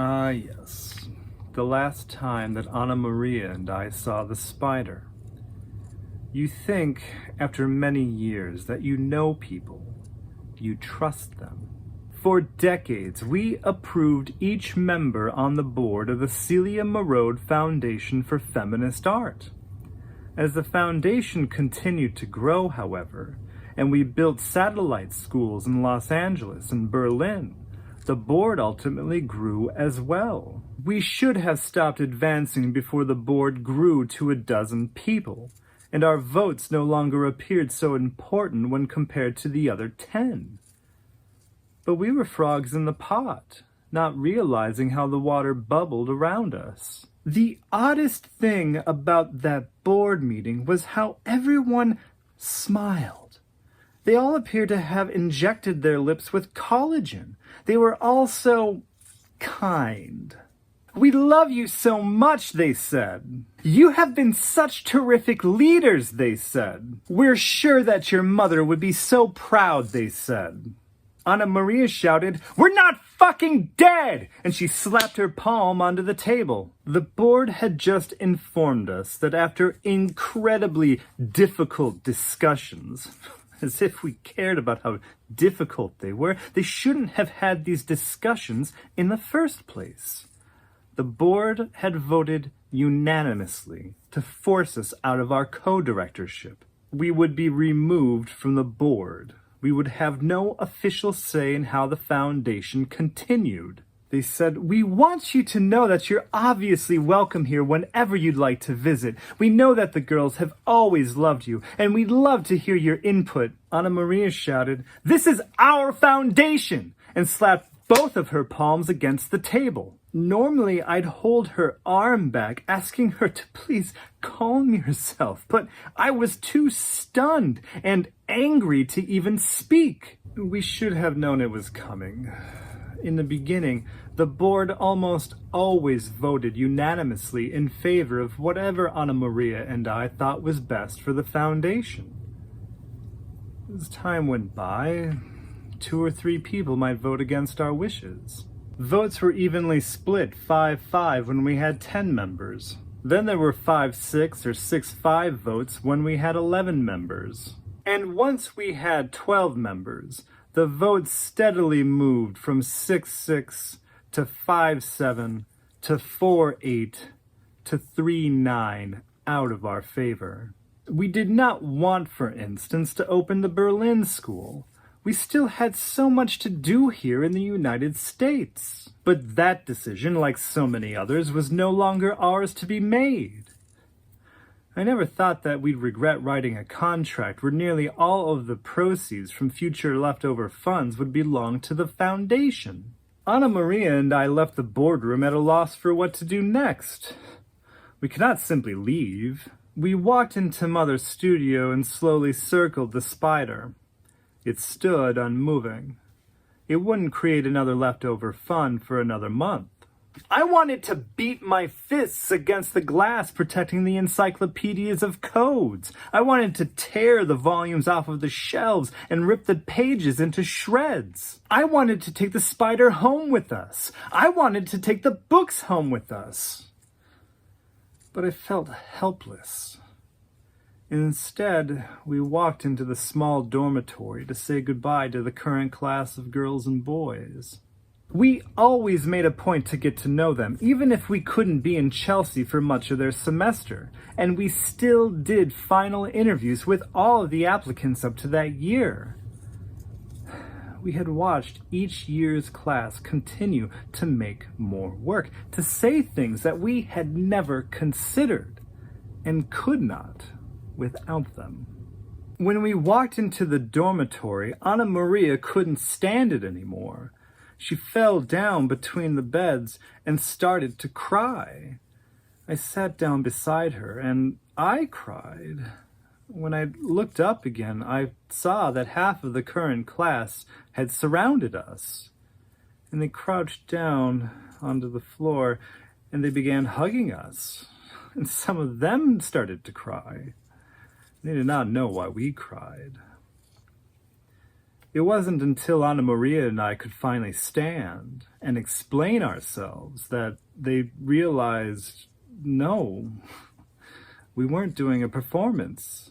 Ah, yes. The last time that Anna Maria and I saw the spider. You think, after many years, that you know people. You trust them. For decades, we approved each member on the board of the Celia Merode Foundation for Feminist Art. As the foundation continued to grow, however, and we built satellite schools in Los Angeles and Berlin, the board ultimately grew as well. We should have stopped advancing before the board grew to 12 people, and our votes no longer appeared so important when compared to the other 10. But we were frogs in the pot, not realizing how the water bubbled around us. The oddest thing about that board meeting was how everyone smiled. They all appeared to have injected their lips with collagen. They were all so kind. "We love you so much," they said. "You have been such terrific leaders," they said. "We're sure that your mother would be so proud," they said. Anna Maria shouted, "We're not fucking dead!" And she slapped her palm onto the table. The board had just informed us that after incredibly difficult discussions, as if we cared about how difficult they were, they shouldn't have had these discussions in the first place. The board had voted unanimously to force us out of our co-directorship. We would be removed from the board. We would have no official say in how the foundation continued. They said, "We want you to know that you're obviously welcome here whenever you'd like to visit. We know that the girls have always loved you, and we'd love to hear your input." Anna Maria shouted, "This is our foundation!" and slapped both of her palms against the table. Normally, I'd hold her arm back, asking her to please calm yourself, but I was too stunned and angry to even speak. We should have known it was coming. In the beginning, the board almost always voted unanimously in favor of whatever Anna Maria and I thought was best for the foundation. As time went by, 2 or 3 people might vote against our wishes. Votes were evenly split 5-5 when we had 10 members. Then there were 5-6 or 6-5 votes when we had 11 members. And once we had 12 members, the votes steadily moved from 6-6 to 5-7 to 4-8 to 3-9 out of our favor. We did not want, for instance, to open the Berlin school. We still had so much to do here in the United States. But that decision, like so many others, was no longer ours to be made. I never thought that we'd regret writing a contract where nearly all of the proceeds from future leftover funds would belong to the foundation. Anna Maria and I left the boardroom at a loss for what to do next. We could not simply leave. We walked into Mother's studio and slowly circled the spider. It stood unmoving. It wouldn't create another leftover fund for another month. I wanted to beat my fists against the glass protecting the encyclopedias of codes. I wanted to tear the volumes off of the shelves and rip the pages into shreds. I wanted to take the spider home with us. I wanted to take the books home with us. But I felt helpless. Instead, we walked into the small dormitory to say goodbye to the current class of girls and boys. We always made a point to get to know them, even if we couldn't be in Chelsea for much of their semester, and we still did final interviews with all of the applicants up to that year. We had watched each year's class continue to make more work, to say things that we had never considered and could not without them. When we walked into the dormitory, Anna Maria couldn't stand it anymore. She fell down between the beds and started to cry. I sat down beside her and I cried. When I looked up again, I saw that half of the current class had surrounded us. And they crouched down onto the floor and they began hugging us. And some of them started to cry. They did not know why we cried. It wasn't until Anna Maria and I could finally stand and explain ourselves that they realized, no, we weren't doing a performance.